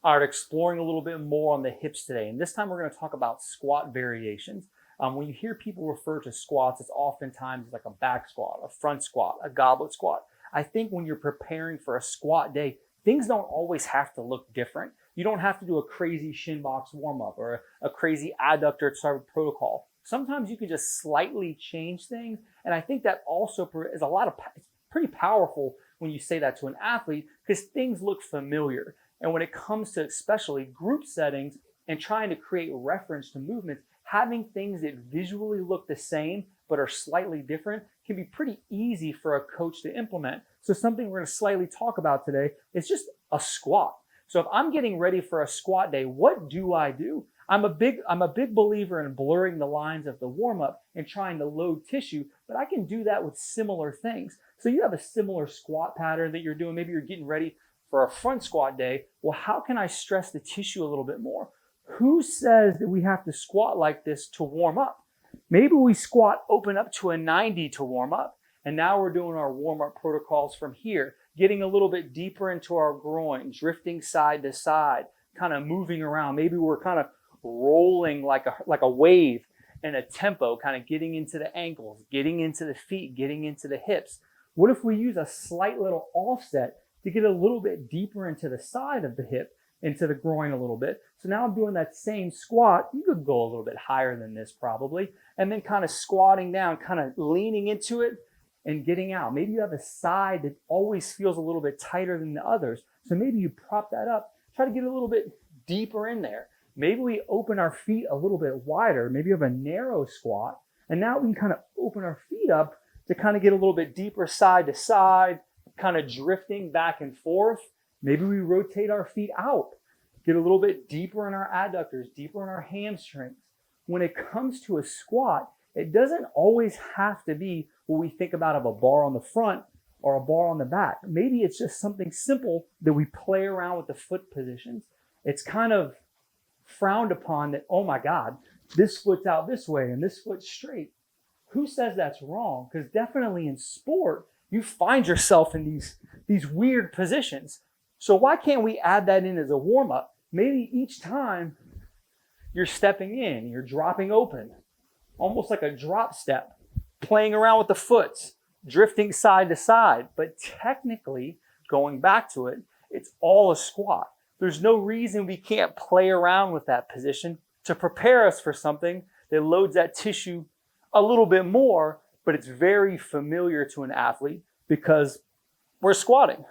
All right, exploring a little bit more on the hips today. And this time we're going to talk about squat variations. When you hear people refer to squats, it's oftentimes like a back squat, a front squat, a goblet squat. I think when you're preparing for a squat day, things don't always have to look different. You don't have to do a crazy shin box warm up or a crazy adductor protocol. Sometimes you can just slightly change things. And I think that also is it's pretty powerful when you say that to an athlete because things look familiar. And when it comes to especially group settings and trying to create reference to movements, having things that visually look the same but are slightly different can be pretty easy for a coach to implement. So something we're going to slightly talk about today is just a squat. So if I'm getting ready for a squat day, what do I do? I'm a big believer in blurring the lines of the warm-up and trying to load tissue, but I can do that with similar things. So you have a similar squat pattern that you're doing. Maybe you're getting ready for a front squat day. Well, how can I stress the tissue a little bit more? Who says that we have to squat like this to warm up? Maybe we squat open up to a 90 to warm up. And now we're doing our warm-up protocols from here, getting a little bit deeper into our groin, drifting side to side, kind of moving around. Maybe we're kind of rolling like a wave in a tempo, kind of getting into the ankles, getting into the feet, getting into the hips. What if we use a slight little offset to get a little bit deeper into the side of the hip, into the groin a little bit? So now I'm doing that same squat. You could go a little bit higher than this probably, and then kind of squatting down, kind of leaning into it and getting out. Maybe you have a side that always feels a little bit tighter than the others. So maybe you prop that up, try to get a little bit deeper in there. Maybe we open our feet a little bit wider. Maybe you have a narrow squat, and now we can kind of open our feet up to kind of get a little bit deeper side to side, kind of drifting back and forth. Maybe we rotate our feet out, get a little bit deeper in our adductors, deeper in our hamstrings. When it comes to a squat, it doesn't always have to be what we think about of a bar on the front or a bar on the back. Maybe it's just something simple that we play around with the foot positions. It's kind of frowned upon that, oh my God, this foot's out this way and this foot's straight. Who says that's wrong? Because definitely in sport, you find yourself in these weird positions. So why can't we add that in as a warm-up? Maybe each time you're stepping in, you're dropping open, almost like a drop step, playing around with the foot, drifting side to side. But technically, going back to it, it's all a squat. There's no reason we can't play around with that position to prepare us for something that loads that tissue a little bit more, but it's very familiar to an athlete because we're squatting.